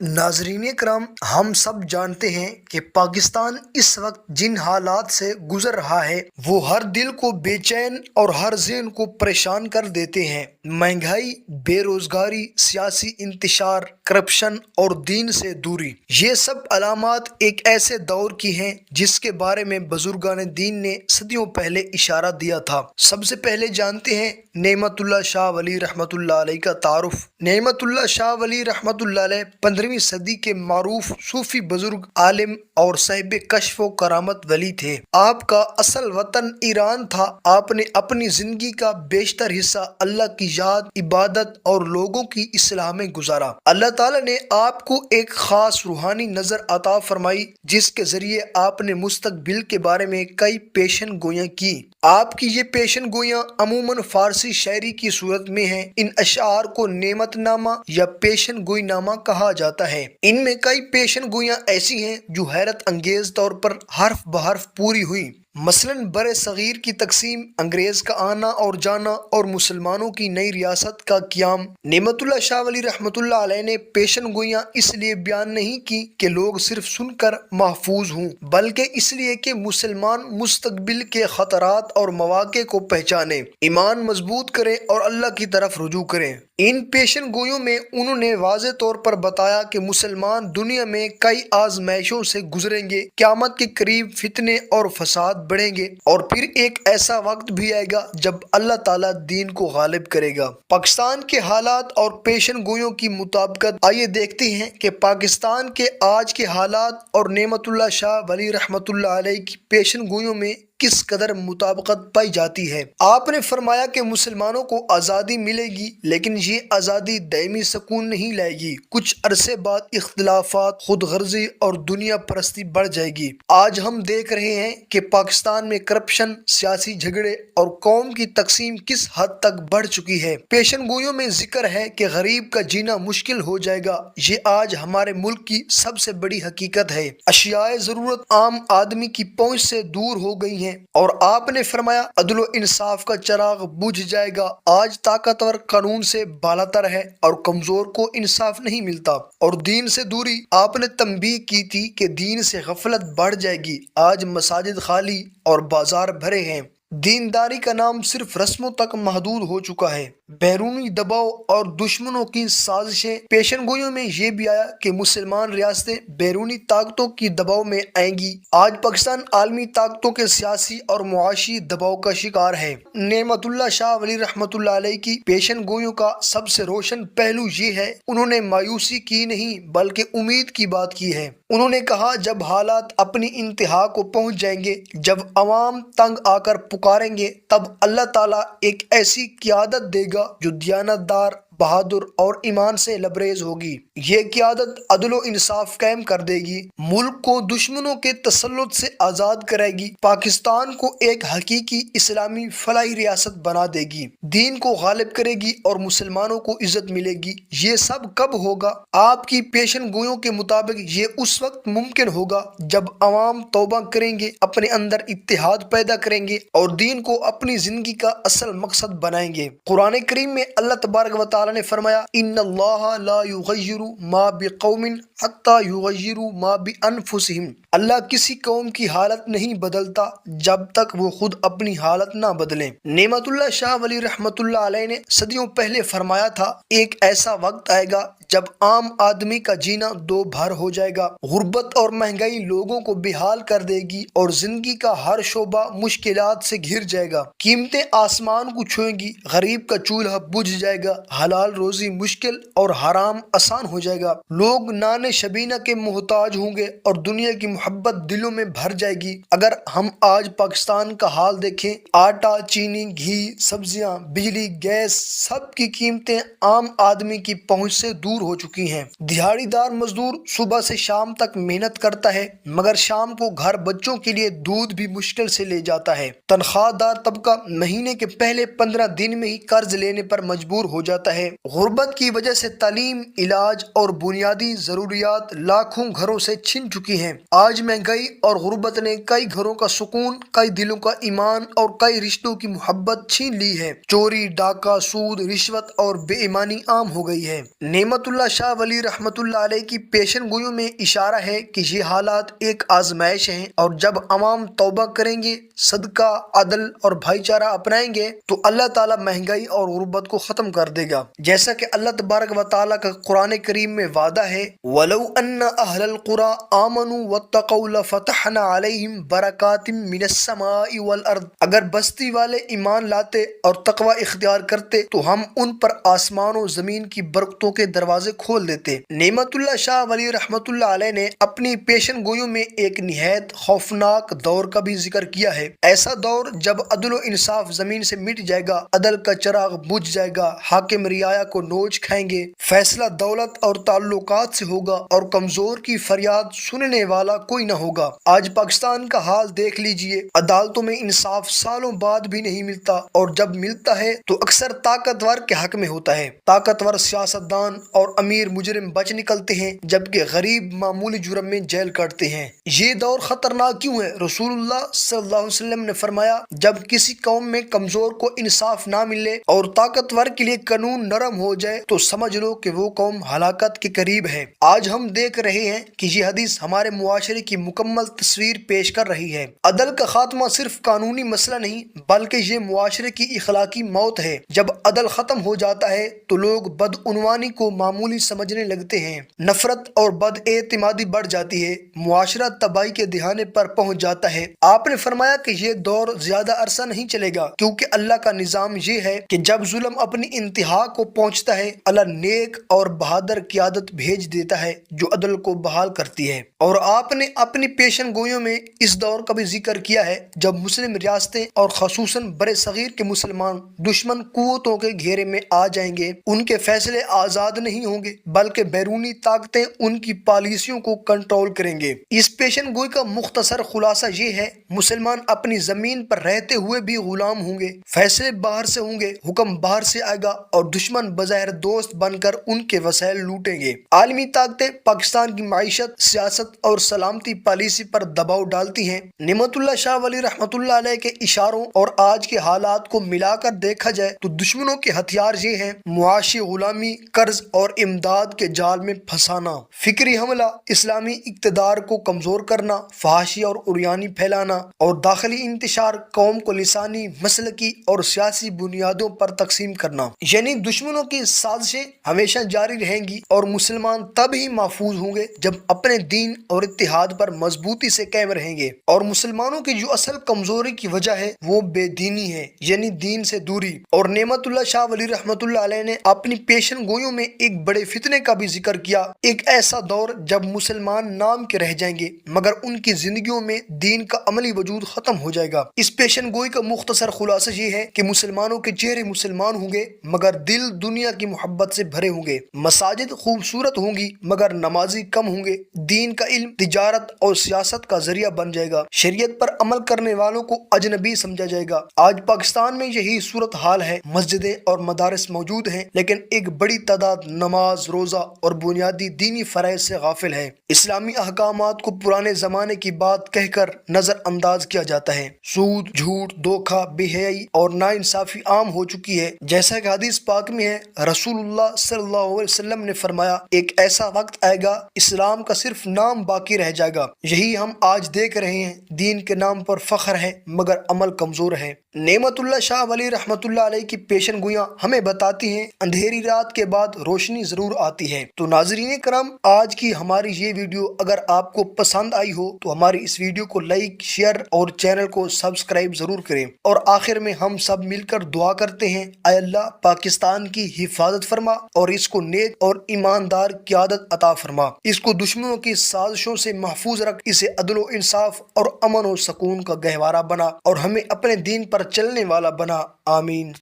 ناظرین کرام، ہم سب جانتے ہیں کہ پاکستان اس وقت جن حالات سے گزر رہا ہے وہ ہر دل کو بے چین اور ہر ذہن کو پریشان کر دیتے ہیں۔ مہنگائی، بے روزگاری، سیاسی انتشار، کرپشن اور دین سے دوری، یہ سب علامات ایک ایسے دور کی ہیں جس کے بارے میں بزرگان دین نے صدیوں پہلے اشارہ دیا تھا۔ سب سے پہلے جانتے ہیں نعمت اللہ شاہ ولی رحمۃ اللہ علیہ کا تعارف۔ نعمت اللہ شاہ ولی رحمۃ اللہ علیہ 15ویں صدی کے معروف صوفی بزرگ، عالم اور صاحب کشف و کرامت ولی تھے۔ آپ کا اصل وطن ایران تھا۔ آپ نے اپنی زندگی کا بیشتر حصہ اللہ کی یاد، عبادت اور لوگوں کی اصلاح میں گزارا۔ اللہ تعالیٰ نے آپ کو ایک خاص روحانی نظر عطا فرمائی جس کے ذریعے آپ نے مستقبل کے بارے میں کئی پیشن گوئیاں کی۔ آپ کی یہ پیشن گوئیاں عموماً فارسی شاعری کی صورت میں ہیں۔ ان اشعار کو نعمت نامہ یا پیشن گوئی نامہ کہا جاتا ہے۔ ان میں کئی پیشن گوئیاں ایسی ہیں جو حیرت انگیز طور پر حرف بحرف پوری ہوئی۔ مثلاً بر صغیر کی تقسیم، انگریز کا آنا اور جانا اور مسلمانوں کی نئی ریاست کا قیام۔ نعمت اللہ شاہ ولی رحمۃ اللہ علیہ نے پیشن گوئیاں اس لیے بیان نہیں کی کہ لوگ صرف سن کر محفوظ ہوں، بلکہ اس لیے کہ مسلمان مستقبل کے خطرات اور مواقع کو پہچانیں، ایمان مضبوط کریں اور اللہ کی طرف رجوع کریں۔ ان پیشن گوئیوں میں انہوں نے واضح طور پر بتایا کہ مسلمان دنیا میں کئی آزمائشوں سے گزریں گے، قیامت کے قریب فتنے اور فساد بڑھیں گے، اور پھر ایک ایسا وقت بھی آئے گا جب اللہ تعالیٰ دین کو غالب کرے گا۔ پاکستان کے حالات اور پیشن گوئیوں کی مطابقت، آئیے دیکھتے ہیں کہ پاکستان کے آج کے حالات اور نعمت اللہ شاہ ولی رحمۃ اللہ علیہ کی پیشن گوئیوں میں کس قدر مطابقت پائی جاتی ہے۔ آپ نے فرمایا کہ مسلمانوں کو آزادی ملے گی، لیکن یہ آزادی دائمی سکون نہیں لائے گی۔ کچھ عرصے بعد اختلافات، خود غرضی اور دنیا پرستی بڑھ جائے گی۔ آج ہم دیکھ رہے ہیں کہ پاکستان میں کرپشن، سیاسی جھگڑے اور قوم کی تقسیم کس حد تک بڑھ چکی ہے۔ پیشن گوئیوں میں ذکر ہے کہ غریب کا جینا مشکل ہو جائے گا۔ یہ آج ہمارے ملک کی سب سے بڑی حقیقت ہے۔ اشیاء ضرورت عام آدمی کی پہنچ سے دور ہو گئی ہیں، اور آپ نے فرمایا عدل و انصاف کا چراغ بجھ جائے گا۔ آج طاقتور قانون سے بالاتر ہے اور کمزور کو انصاف نہیں ملتا۔ اور دین سے دوری، آپ نے تنبیہ کی تھی کہ دین سے غفلت بڑھ جائے گی۔ آج مساجد خالی اور بازار بھرے ہیں۔ دینداری کا نام صرف رسموں تک محدود ہو چکا ہے۔ بیرونی دباؤ اور دشمنوں کی سازشیں۔ پیشن گوئیوں میں یہ بھی آیا کہ مسلمان ریاستیں بیرونی طاقتوں کی دباؤ میں آئیں گی۔ آج پاکستان عالمی طاقتوں کے سیاسی اور معاشی دباؤ کا شکار ہے۔ نعمت اللہ شاہ ولی رحمۃ اللہ علیہ کی پیشن گوئیوں کا سب سے روشن پہلو یہ ہے، انہوں نے مایوسی کی نہیں بلکہ امید کی بات کی ہے۔ انہوں نے کہا جب حالات اپنی انتہا کو پہنچ جائیں گے، جب عوام تنگ آ کر پکاریں گے، تب اللہ تعالیٰ ایک ایسی قیادت دے گا جو دیانتدار، بہادر اور ایمان سے لبریز ہوگی۔ یہ قیادت عدل و انصاف قائم کر دے گی، ملک کو دشمنوں کے تسلط سے آزاد کرے گی، پاکستان کو ایک حقیقی اسلامی فلاحی ریاست بنا دے گی، دین کو غالب کرے گی اور مسلمانوں کو عزت ملے گی۔ یہ سب کب ہوگا؟ آپ کی پیشن گوئیوں کے مطابق یہ اس وقت ممکن ہوگا جب عوام توبہ کریں گے، اپنے اندر اتحاد پیدا کریں گے اور دین کو اپنی زندگی کا اصل مقصد بنائیں گے۔ قرآن کریم میں اللہ تبارک و تعالیٰ نے فرمایا ان اللہ لا یغیر ما بقوم حتی یغیروا ما بانفسہم۔ اللہ کسی قوم کی حالت نہیں بدلتا جب تک وہ خود اپنی حالت نہ بدلیں۔ نعمت اللہ شاہ ولی رحمۃ اللہ علیہ نے صدیوں پہلے فرمایا تھا ایک ایسا وقت آئے گا جب عام آدمی کا جینا دو بھر ہو جائے گا۔ غربت اور مہنگائی لوگوں کو بے حال کر دے گی اور زندگی کا ہر شعبہ مشکلات سے گھر جائے گا۔ قیمتیں آسمان کو چھوئیں گی، غریب کا چولہا بجھ جائے گا، حلال روزی مشکل اور حرام آسان ہو جائے گا۔ لوگ نان شبینہ کے محتاج ہوں گے اور دنیا کی محبت دلوں میں بھر جائے گی۔ اگر ہم آج پاکستان کا حال دیکھیں، آٹا، چینی، گھی، سبزیاں، بجلی، گیس، سب کی قیمتیں عام آدمی کی پہنچ سے دور ہو چکی ہیں۔ دہاڑی دار مزدور صبح سے شام تک محنت کرتا ہے، مگر شام کو گھر بچوں کے لیے دودھ بھی مشکل سے لے جاتا ہے۔ تنخواہ دار طبقہ مہینے کے پہلے 15 دن میں ہی قرض لینے پر مجبور ہو جاتا ہے۔ غربت کی وجہ سے تعلیم، علاج اور بنیادی ضروریات لاکھوں گھروں سے چھن چکی ہیں۔ آج مہنگائی اور غربت نے کئی گھروں کا سکون، کئی دلوں کا ایمان اور کئی رشتوں کی محبت چھین لی ہے۔ چوری، ڈاکہ، سود، رشوت اور بے ایمانی عام ہو گئی ہے۔ نعمت اللہ شاہ ولی رحمۃ اللہ علیہ کی پیشن گوئیوں میں اشارہ ہے کہ یہ حالات ایک آزمائش ہیں، اور جب عوام توبہ کریں گے، صدقہ، عدل اور بھائی چارہ اپنائیں گے تو اللہ تعالیٰ مہنگائی اور غربت کو ختم کر دے گا، جیسا کہ اللہ تبارک و تعالیٰ کا قرآن کریم میں وعدہ ہے وَلَوْ أَنَّ أَهْلَ الْقُرَىٰ آمَنُوا وَاتَّقَوْا لَفَتَحْنَا عَلَيْهِمْ بَرَكَاتٍ مِّنَ السَّمَاءِ وَالْأَرْضِ، اگر بستی والے ایمان لاتے اور تقوی اختیار کرتے تو ہم ان پر آسمان و زمین کی برکتوں کے دروازے کھول دیتے۔ نعمت اللہ شاہ ولی رحمۃ اللہ علیہ نے اپنی پیشن گوئیوں میں ایک نہایت خوفناک دور کا بھی ذکر کیا ہے، ایسا دور جب عدل و انصاف زمین سے مٹ جائے گا، عدل کا چراغ بجھ جائے گا، حاکم رعایا کو نوچ کھائیں گے، فیصلہ دولت اور تعلقات سے ہوگا اور کمزور کی فریاد سننے والا کوئی نہ ہوگا۔ آج پاکستان کا حال دیکھ لیجئے، عدالتوں میں انصاف سالوں بعد بھی نہیں ملتا، اور جب ملتا ہے تو اکثر طاقتور کے حق میں ہوتا ہے۔ طاقتور سیاستدان اور امیر مجرم بچ نکلتے ہیں، جبکہ غریب معمولی جرم میں جیل کاٹتے ہیں۔ یہ دور خطرناک کیوں ہے؟ رسول اللہ صلی اللہ علیہ وسلم نے فرمایا، جب کسی قوم میں کمزور کو انصاف نہ ملے اور طاقتور کے لیے قانون نرم ہو جائے تو سمجھ لو کہ وہ قوم ہلاکت کے قریب ہے۔ آج ہم دیکھ رہے ہیں کہ یہ حدیث ہمارے معاشرے کی مکمل تصویر پیش کر رہی ہے۔ عدل کا خاتمہ صرف قانونی مسئلہ نہیں بلکہ یہ معاشرے کی اخلاقی موت ہے۔ جب عدل ختم ہو جاتا ہے تو لوگ بدعنوانی کو معمولی سمجھنے لگتے ہیں، نفرت اور بد اعتمادی بڑھ جاتی ہے، معاشرہ تباہی کے دہانے پر پہنچ جاتا ہے۔ آپ نے فرمایا کہ یہ دور زیادہ عرصہ نہیں چلے گا، کیونکہ اللہ کا نظام یہ ہے کہ جب ظلم اپنی انتہا کو پہنچتا ہے، اللہ نیک اور بہادر قیادت بھیج دیتا ہے جو عدل کو بحال کرتی ہے۔ اور آپ نے اپنی پیشن گوئیوں میں اس دور کا بھی ذکر کیا ہے جب مسلم ریاستیں اور خصوصاً بر صغیر کے مسلمان دشمن قوتوں کے گھیرے میں آ جائیں گے۔ ان کے فیصلے آزاد نہیں ہوں گے بلکہ بیرونی طاقتیں ان کی پالیسیوں کو کنٹرول کریں گے۔ اس پیشن گوئی کا مختصر خلاصہ یہ ہے، مسلمان اپنی زمین پر رہتے ہوئے بھی غلام ہوں گے، فیصلے باہر سے ہوں گے، حکم باہر سے آئے گا، اور دشمن بظاہر دوست بن کر ان کے وسائل لوٹیں گے۔ عالمی طاقتیں پاکستان کی معیشت، سیاست اور سلامتی پالیسی پر دباؤ ڈالتی ہیں۔ نعمت اللہ شاہ ولی رحمۃ اللہ علیہ کے اشاروں اور آج کے حالات کو ملا کر دیکھا جائے تو دشمنوں کے ہتھیار یہ ہیں: معاشی غلامی، قرض اور امداد کے جال میں پھنسانا، فکری حملہ، اسلامی اقتدار کو کمزور کرنا، فحاشی اور عریانی پھیلانا، اور داخلی انتشار، قوم کو لسانی، مسلکی اور سیاسی بنیادوں پر تقسیم کرنا۔ یعنی دشمنوں کی سازشیں ہمیشہ جاری رہیں گی، اور مسلمان تب ہی محفوظ ہوں گے جب اپنے دین اور اتحاد پر مضبوطی سے قائم رہیں گے۔ اور مسلمانوں کی جو اصل کمزوری کی وجہ ہے وہ بے دینی ہے، یعنی دین سے دوری۔ اور نعمت اللہ شاہ ولی رحمۃ اللہ علیہ نے اپنی پیشن گوئیوں میں ایک بڑے فتنے کا بھی ذکر کیا، ایک ایسا دور جب مسلمان نام کے رہ جائیں گے مگر ان کی زندگیوں میں دین کا عملی وجود ختم ہو جائے گا۔ اس پیشن گوئی کا مختصر خلاصہ یہ ہے کہ مسلمانوں کے چہرے مسلمان ہوں گے مگر دل دنیا کی محبت سے بھرے ہوں گے، مساجد خوبصورت ہوں گی مگر نمازی کم ہوں گے، دین کا علم تجارت اور سیاست کا ذریعہ بن جائے گا، شریعت پر عمل کرنے والوں کو اجنبی سمجھا جائے گا۔ آج پاکستان میں یہی صورت حال ہے، مسجدیں اور مدارس موجود ہیں لیکن ایک بڑی تعداد نماز، روزہ اور بنیادی دینی فرائض سے غافل ہے۔ اسلامی احکامات کو پرانے زمانے کی بات کہہ کر نظر انداز کیا جاتا ہے، سود، جھوٹ، دھوکہ، بے حیائی اور ناانصافی عام ہو چکی ہے۔ جیسا کہ حدیث پاک میں ہے، رسول اللہ صلی اللہ علیہ وسلم نے فرمایا، ایک ایسا وقت آئے گا اسلام کا صرف نام باقی رہ جائے گا۔ یہی ہم آج دیکھ رہے ہیں، دین کے نام پر فخر ہے مگر عمل کمزور ہے۔ نعمت اللہ شاہ ولی رحمۃ اللہ علیہ کی پیشن گوئیاں ہمیں بتاتی ہیں اندھیری رات کے بعد روشنی ضرور آتی ہے۔ تو ناظرین کرام، آج کی ہماری یہ ویڈیو اگر آپ کو پسند آئی ہو تو ہماری اس ویڈیو کو لائک، شیئر اور چینل کو سبسکرائب ضرور کریں۔ اور آخر میں ہم سب مل کر دعا کرتے ہیں، اے اللہ پاکستان کی حفاظت فرما اور اس کو نیک اور ایماندار قیادت عطا فرما، اس کو دشمنوں کی سازشوں سے محفوظ رکھ، اسے عدل و انصاف اور امن و سکون کا گہوارہ بنا اور ہمیں اپنے دین پر چلنے والا بنا۔ آمین۔